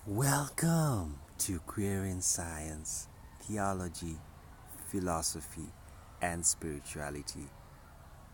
Welcome to Queering Science, Theology, Philosophy, and Spirituality,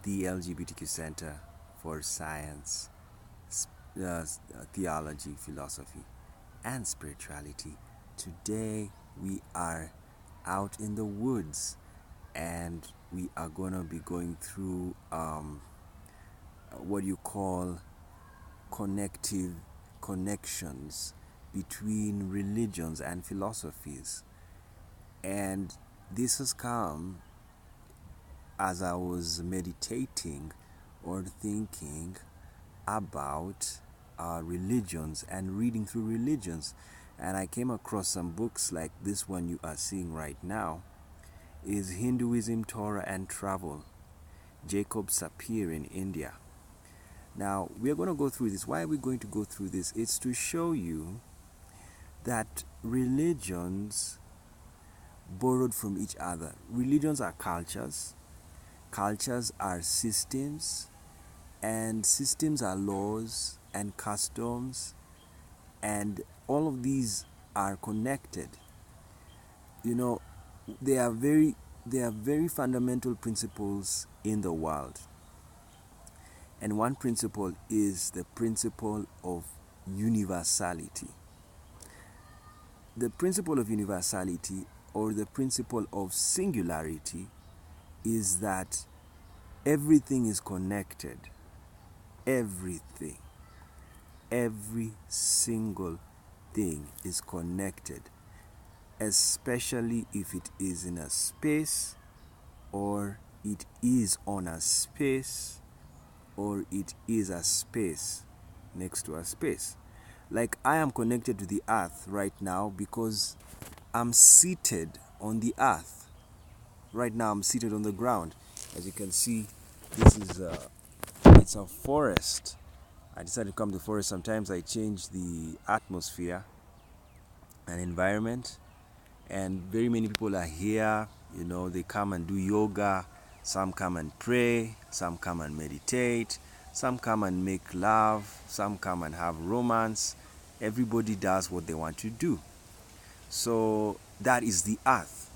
the LGBTQ Center for Science, Theology, Philosophy, and Spirituality. Today we are out in the woods and we are going to be going through what you call connective connections between religions and philosophies. And this has come as I was meditating or thinking about religions and reading through religions. And I came across some books like this one you are seeing right now is Hinduism, Torah, and Travel, Jacob Sapir in India. Now, we are going to go through this. Why are we going to go through this? It's to show you that religions borrowed from each other. Religions are cultures, cultures are systems, and systems are laws and customs, and all of these are connected. You know, they are very fundamental principles in the world. And one principle is the principle of universality. The principle of universality or the principle of singularity is that everything is connected. Everything. Every single thing is connected, especially if it is in a space or it is on a space or it is a space next to a space. Like I am connected to the earth right now because I'm seated on the earth. Right now I'm seated on the ground. As you can see, this is it's a forest. I decided to come to the forest. Sometimes I change the atmosphere and environment, and very many people are here. You know, they come and do yoga, some come and pray, some come and meditate, some come and make love, some come and have romance. Everybody does what they want to do. So that is the earth.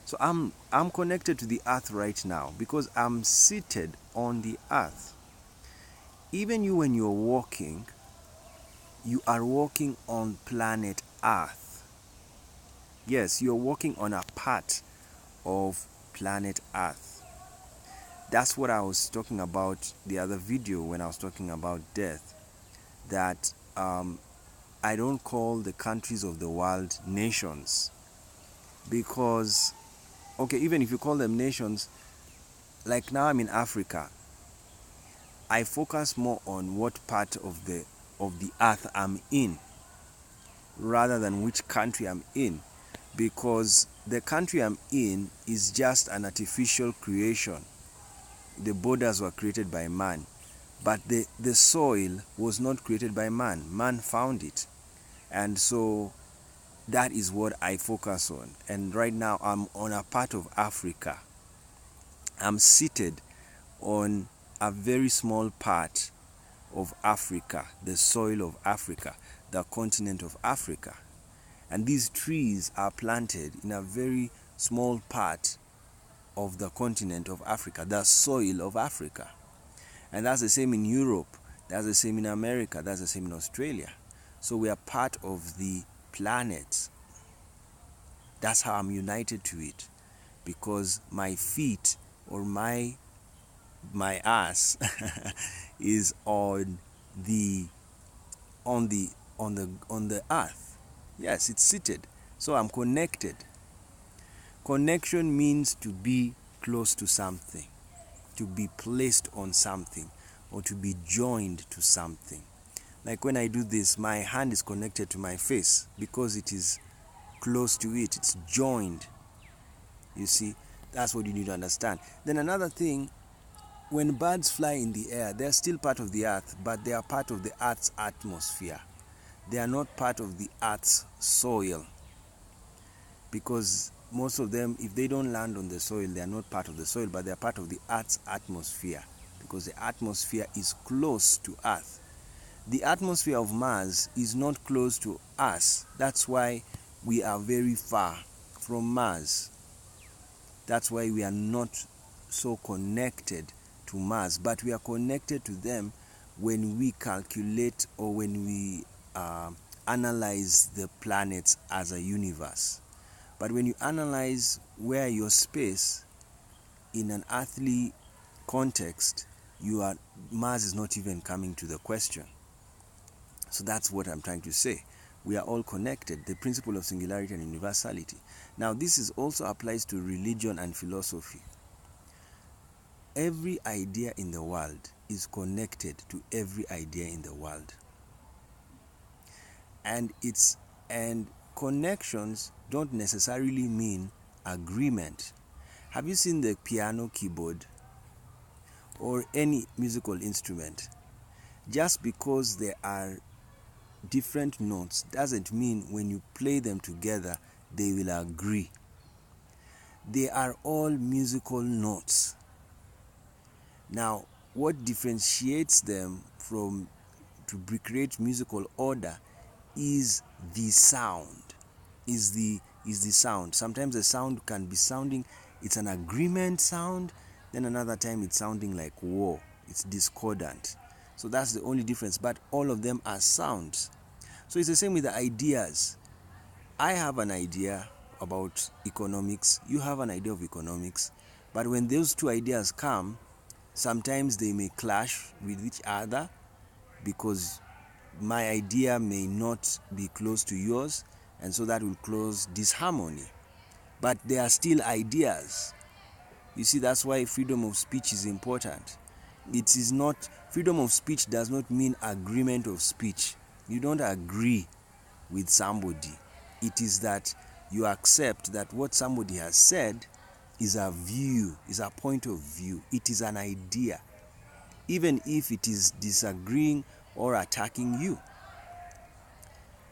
So I'm connected to the earth right now because I'm seated on the earth. Even you, when you're walking, you are walking on planet earth. Yes, you're walking on a part of planet earth. That's what I was talking about the other video when I was talking about death. That I don't call the countries of the world nations because, okay, even if you call them nations, like now I'm in Africa, I focus more on what part of the earth I'm in rather than which country I'm in, because the country I'm in is just an artificial creation. The borders were created by man, but the soil was not created by man. Man found it. And so that is what I focus on. And right now I'm on a part of Africa. I'm seated on a very small part of Africa, the soil of Africa, the continent of Africa. And these trees are planted in a very small part of the continent of Africa, the soil of Africa. And that's the same in Europe, that's the same in America, that's the same in Australia. So we are part of the planet. That's how I'm united to it, because my feet or my ass is on the earth. Yes, it's seated. So I'm connected. Connection means to be close to something, to be placed on something, or to be joined to something. Like when I do this, my hand is connected to my face because it is close to it. It's joined. You see, that's what you need to understand. Then another thing, when birds fly in the air, they're still part of the earth, but they are part of the earth's atmosphere. They are not part of the earth's soil, because most of them, if they don't land on the soil, they are not part of the soil, but they are part of the earth's atmosphere, because the atmosphere is close to earth. The atmosphere of Mars is not close to us. That's why we are very far from Mars. That's why we are not so connected to Mars, but we are connected to them when we calculate or when we analyze the planets as a universe. But when you analyze where your space in an earthly context, Mars is not even coming to the question. So that's what I'm trying to say. We are all connected, the principle of singularity and universality. Now, this also applies to religion and philosophy. Every idea in the world is connected to every idea in the world. And connections don't necessarily mean agreement. Have you seen the piano keyboard or any musical instrument? Just because there are different notes doesn't mean when you play them together they will agree. They are all musical notes. Now, what differentiates them to create musical order is the sound. Is the sound. Sometimes the sound can be sounding, it's an agreement sound, then another time it's sounding like war. It's discordant. So that's the only difference, but all of them are sounds. So it's the same with the ideas. I have an idea about economics, you have an idea of economics, but when those two ideas come, sometimes they may clash with each other because my idea may not be close to yours, and so that will cause disharmony. But they are still ideas. You see, that's why freedom of speech is important. It is not, freedom of speech does not mean agreement of speech. You don't agree with somebody. It is that you accept that what somebody has said is a view, is a point of view. It is an idea, even if it is disagreeing or attacking you.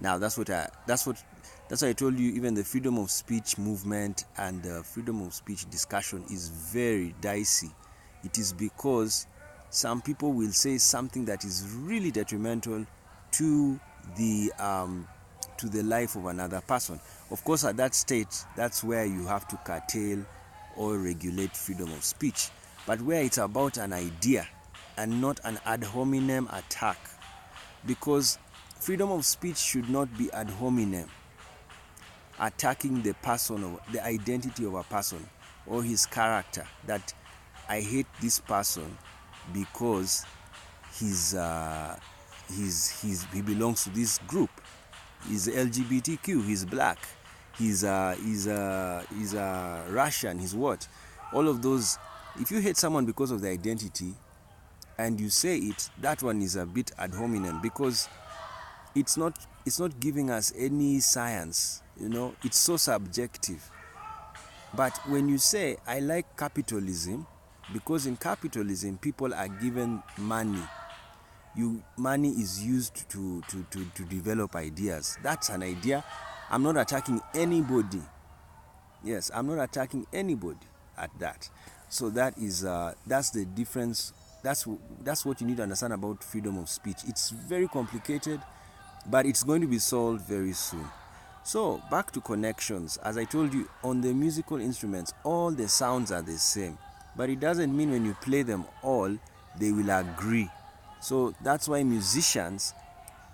Now that's why I told you, even the freedom of speech movement and the freedom of speech discussion is very dicey. It is because some people will say something that is really detrimental to the life of another person. Of course, at that stage, that's where you have to curtail or regulate freedom of speech. But where it's about an idea and not an ad hominem attack, because freedom of speech should not be ad hominem, attacking the person or the identity of a person or his character, that I hate this person because he belongs to this group. He's LGBTQ, he's black, he's Russian, he's what? All of those. If you hate someone because of their identity and you say it, that one is a bit ad hominem, because it's not giving us any science. It's so subjective. But when you say, I like capitalism because in capitalism people are given money, money is used to develop ideas. That's an idea. I'm not attacking anybody. Yes, I'm not attacking anybody at that. So that's the difference. That's what you need to understand about freedom of speech. It's very complicated, but it's going to be solved very soon. So back to connections. As I told you, on the musical instruments, all the sounds are the same, but it doesn't mean when you play them all, they will agree. So that's why musicians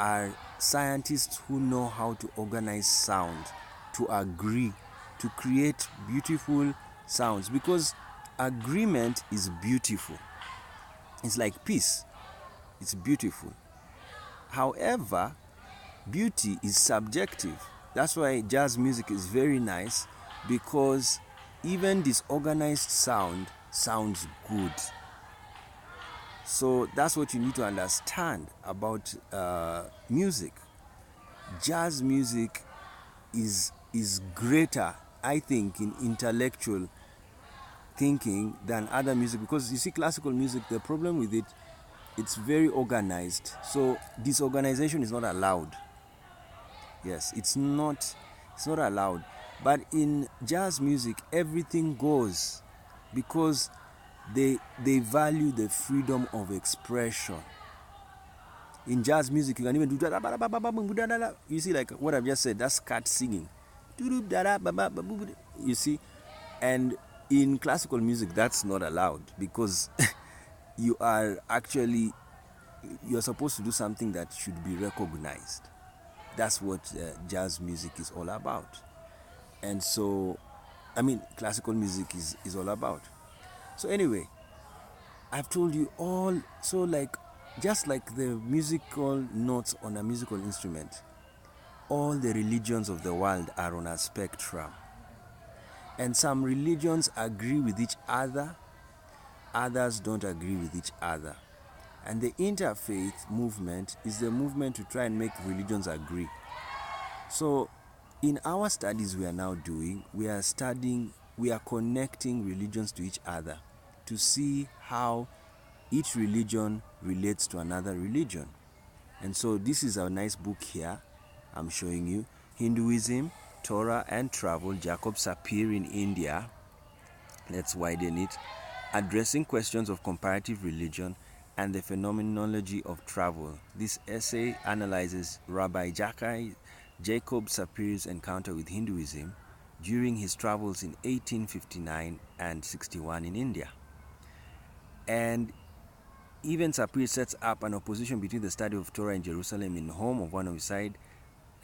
are scientists who know how to organize sound, to agree, to create beautiful sounds, because agreement is beautiful. It's like peace. It's beautiful. However, beauty is subjective. That's why jazz music is very nice, because even disorganized sound sounds good. So that's what you need to understand about music. Jazz music is greater, I think, in intellectual thinking than other music, because you see, classical music, the problem with it, it's very organized. So disorganization is not allowed. Yes, it's not allowed. But in jazz music, everything goes, because they value the freedom of expression. In jazz music, you can even do, you see, like what I've just said, that's cat singing. You see, and in classical music, that's not allowed because you are actually, you're supposed to do something that should be recognized. That's what jazz music is all about. And so, I mean, classical music is all about. So anyway, I've told you all, so like, just like the musical notes on a musical instrument, all the religions of the world are on a spectrum. And some religions agree with each other, others don't agree with each other. And the interfaith movement is the movement to try and make religions agree. So in our studies we are now doing, we are connecting religions to each other to see how each religion relates to another religion. And so this is a nice book here I'm showing you, Hinduism, Torah and Travel, Jacob Sapir in India. Let's widen it. Addressing questions of comparative religion and the phenomenology of travel. This essay analyzes Rabbi Jacob Sapir's encounter with Hinduism during his travels in 1859 and 61 in India. And even Sapir sets up an opposition between the study of Torah in Jerusalem in home of one on his side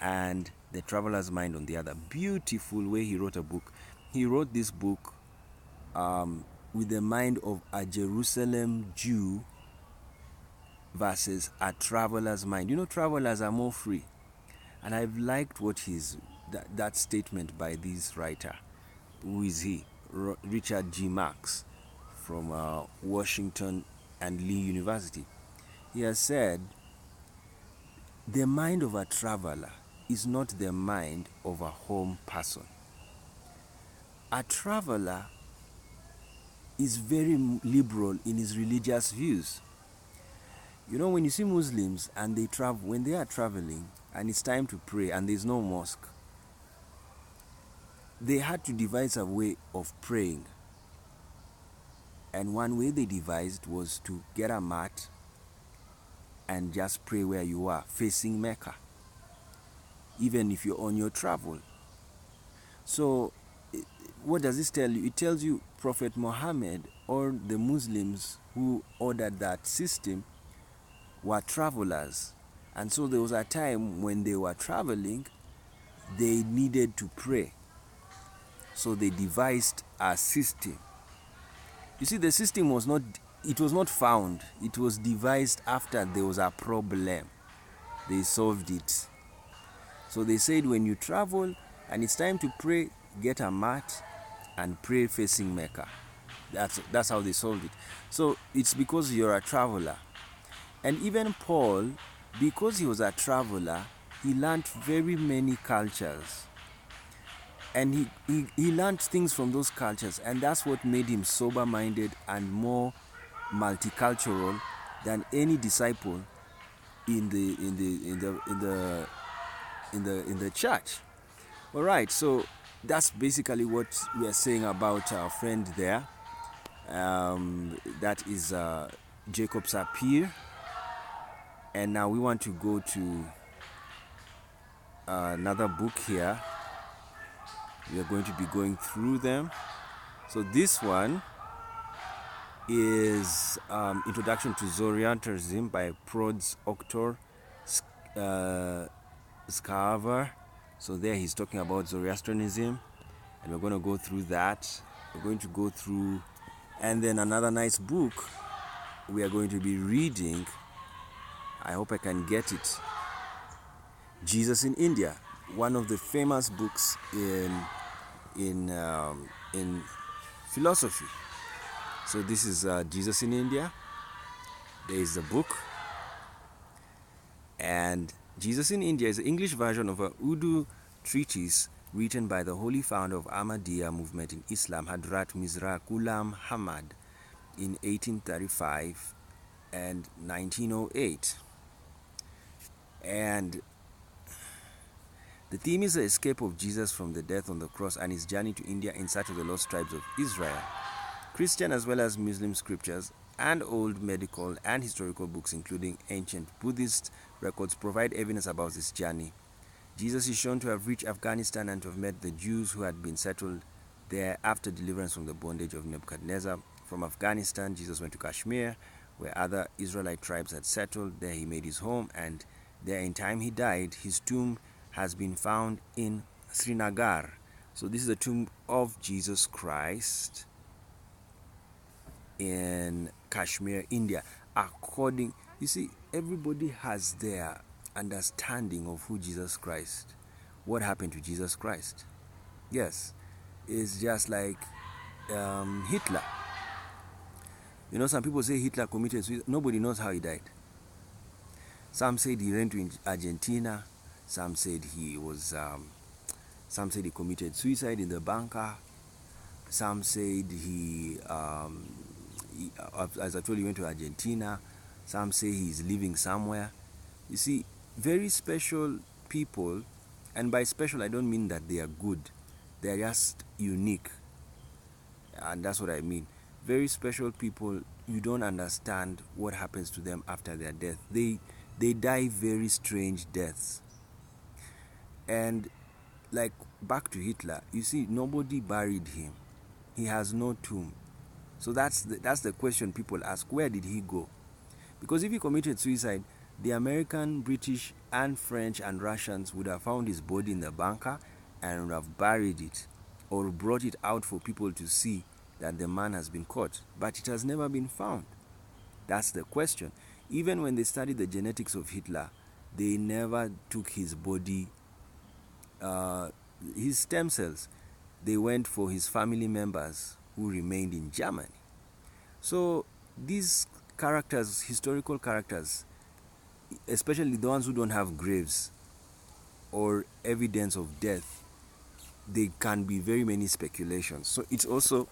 and the traveler's mind on the other. Beautiful way he wrote a book. He wrote this book with the mind of a Jerusalem Jew versus a traveler's mind. You know, travelers are more free. And I've liked what that statement by this writer. Who is he? Richard G. Marx from Washington and Lee University. He has said, the mind of a traveler is not the mind of a home person. A traveler is very liberal in his religious views. You know, when you see Muslims and they travel, when they are traveling and it's time to pray and there's no mosque, they had to devise a way of praying. And one way they devised was to get a mat and just pray where you are, facing Mecca, even if you're on your travel. So what does this tell you? It tells you Prophet Muhammad or the Muslims who ordered that system were travelers. And so there was a time when they were traveling, they needed to pray. So they devised a system. You see, the system was not found. It was devised after there was a problem. They solved it. So they said when you travel and it's time to pray, get a mat and pray facing Mecca. That's how they solved it. So it's because you're a traveler. And even Paul, because he was a traveler, he learned very many cultures. And he learned things from those cultures, and that's what made him sober-minded and more multicultural than any disciple in the church. All right, so that's basically what we are saying about our friend there. That is Jacob Sapir. And now we want to go to another book here. We are going to be going through them. So this one is Introduction to Zoroastrianism by Prods Oktor Scarver. So there he's talking about Zoroastrianism, and we're going to go through that. We're going to go through, and then another nice book we are going to be reading. I hope I can get it. Jesus in India, one of the famous books in philosophy. So this is Jesus in India. There is the book, and Jesus in India is the English version of a Urdu treatise written by the holy founder of Ahmadiyya movement in Islam, Hadrat Mirza Ghulam Ahmad, in 1835 and 1908. And the theme is the escape of Jesus from the death on the cross and his journey to India in search of the lost tribes of Israel. Christian as well as Muslim scriptures and old medical and historical books, including ancient Buddhist records, provide evidence about this journey. Jesus is shown to have reached Afghanistan and to have met the Jews who had been settled there after deliverance from the bondage of Nebuchadnezzar. From Afghanistan, Jesus went to Kashmir, where other Israelite tribes had settled. There he made his home, and there in time he died. His tomb has been found in Srinagar. So this is the tomb of Jesus Christ in Kashmir, India. You see, everybody has their understanding of who Jesus Christ, what happened to Jesus Christ. Yes, it's just like Hitler. You know, some people say Hitler committed suicide. Nobody knows how he died. Some said he went to Argentina. Some said some said he committed suicide in the bunker. Some said as I told you, he went to Argentina. Some say he's living somewhere. You see, very special people, and by special I don't mean that they are good. They are just unique, and that's what I mean. Very special people, you don't understand what happens to them after their death. They die very strange deaths. And like back to Hitler, you see, nobody buried him. He has no tomb. So that's the question people ask. Where did he go? Because if he committed suicide, the American, British, and French and Russians would have found his body in the bunker and would have buried it or brought it out for people to see that the man has been caught. But it has never been found. That's the question. Even when they studied the genetics of Hitler, they never took his body, his stem cells. They went for his family members who remained in Germany. So these characters, historical characters, especially the ones who don't have graves or evidence of death, they can be very many speculations. So it's also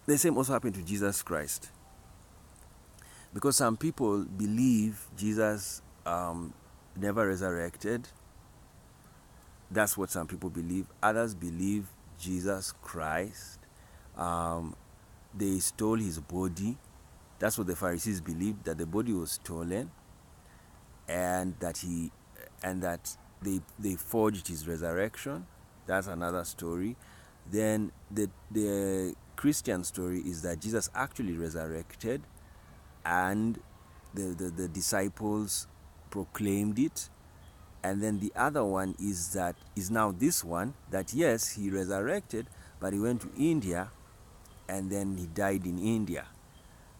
the same also happened to Jesus Christ, because some people believe Jesus never resurrected. That's what some people believe. Others believe Jesus Christ, they stole his body. That's what the Pharisees believed, that the body was stolen, and that they forged his resurrection. That's another story. Then the Christian story is that Jesus actually resurrected, and the disciples proclaimed it. And then the other one is now this one, that yes, he resurrected, but he went to India and then he died in India.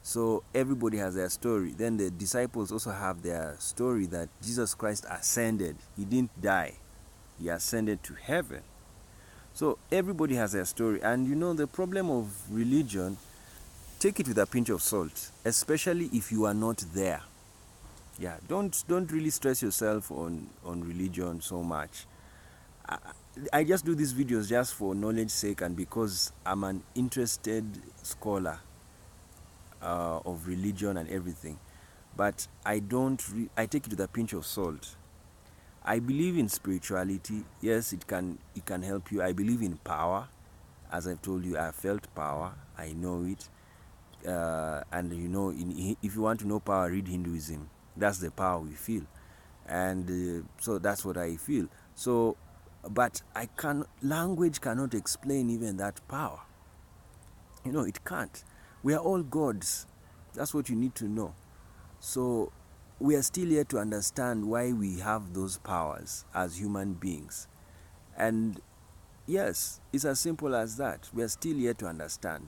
So everybody has their story. Then the disciples also have their story that Jesus Christ ascended. He didn't die. He ascended to heaven. So everybody has their story. And you know, the problem of religion, take it with a pinch of salt, especially if you are not there. Yeah, don't really stress yourself on religion so much. I just do these videos just for knowledge sake, and because I'm an interested scholar of religion and everything. But I take it with a pinch of salt. I believe in spirituality. Yes, it can help you. I believe in power. As I've told you, I felt power. I know it. And you know, if you want to know power, read Hinduism. That's the power we feel. And so that's what I feel. So, but language cannot explain even that power. You know, it can't. We are all gods. That's what you need to know. So we are still here to understand why we have those powers as human beings. And yes, it's as simple as that. We are still here to understand.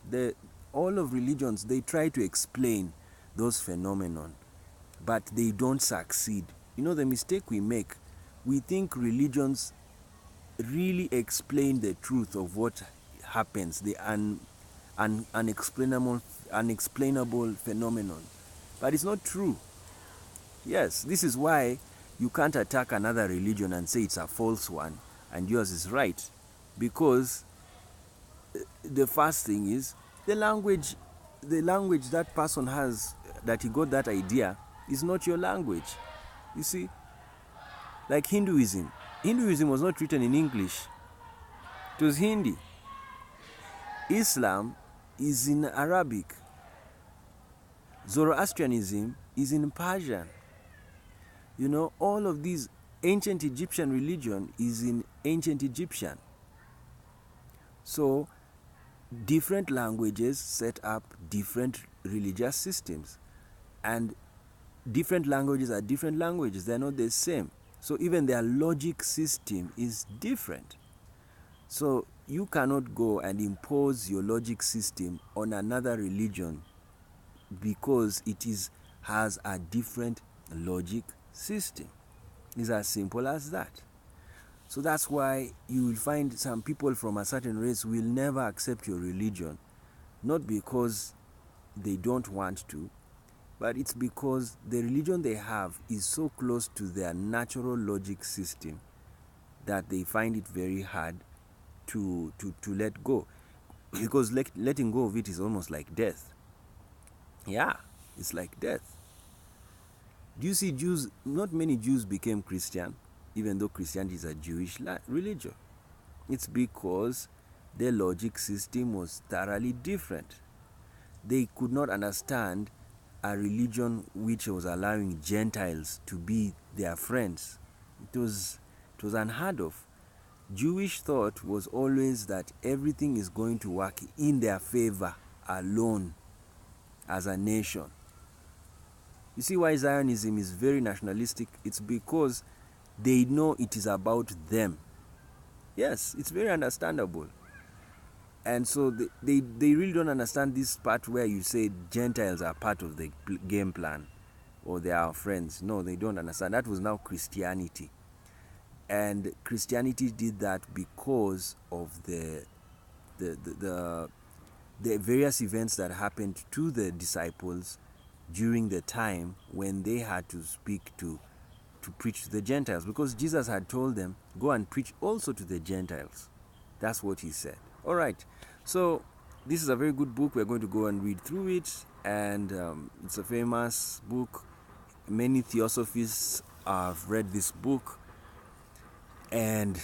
All of religions, they try to explain those phenomena, but they don't succeed. You know, the mistake we make, we think religions really explain the truth of what happens, the unexplainable phenomenon. But it's not true. Yes, this is why you can't attack another religion and say it's a false one and yours is right. Because the first thing is the language that person has, that he got that idea, is not your language. You see, like Hinduism was not written in English. It was Hindi. Islam is in Arabic. Zoroastrianism is in Persian. All of these ancient Egyptian religion is in ancient Egyptian. So different languages set up different religious systems, and different languages are different languages. They're not the same. So even their logic system is different. So you cannot go and impose your logic system on another religion because has a different logic system. It's as simple as that. So that's why you will find some people from a certain race will never accept your religion, not because they don't want to, but it's because the religion they have is so close to their natural logic system that they find it very hard to let go. Because letting go of it is almost like death. Yeah, it's like death. Do you see Jews? Not many Jews became Christian, even though Christianity is a Jewish religion. It's because their logic system was thoroughly different. They could not understand a religion which was allowing Gentiles to be their friends. It was unheard of. Jewish thought was always that everything is going to work in their favor alone as a nation. You see why Zionism is very nationalistic? It's because they know it is about them. Yes, it's very understandable. And so they really don't understand this part where you say Gentiles are part of the game plan or they are our friends. No, they don't understand. That was now Christianity. And Christianity did that because of the various events that happened to the disciples during the time when they had to speak to preach to the Gentiles, because Jesus had told them, go and preach also to the Gentiles. That's what he said. All right, so this is a very good book. We're going to go and read through it, and it's a famous book. Many theosophists have read this book, and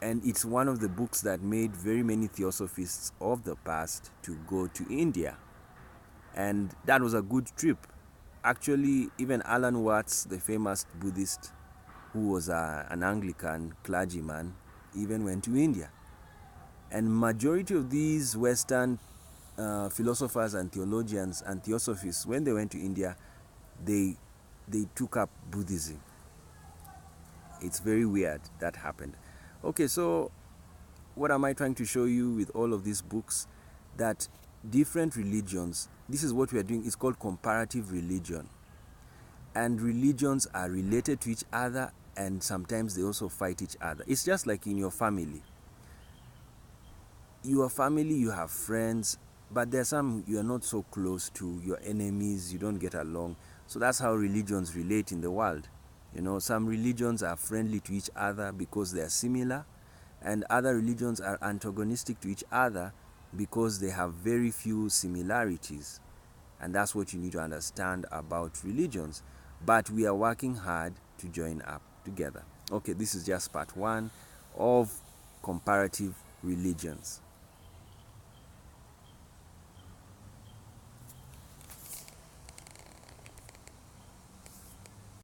it's one of the books that made very many theosophists of the past to go to India. And that was a good trip. Actually, even Alan Watts, the famous Buddhist who was an Anglican clergyman, even went to India. And majority of these Western philosophers and theologians and theosophists, when they went to India, they took up Buddhism. It's very weird that happened. Okay, so what am I trying to show you with all of these books? That different religions, this is what we are doing, it's called comparative religion. And religions are related to each other, and sometimes they also fight each other. It's just like in your family. Your family, you have friends, but there are some you are not so close to, your enemies, you don't get along. So that's how religions relate in the world. Some religions are friendly to each other because they are similar, and other religions are antagonistic to each other because they have very few similarities. And that's what you need to understand about religions. But we are working hard to join up together. Okay, this is just part 1 of comparative religions.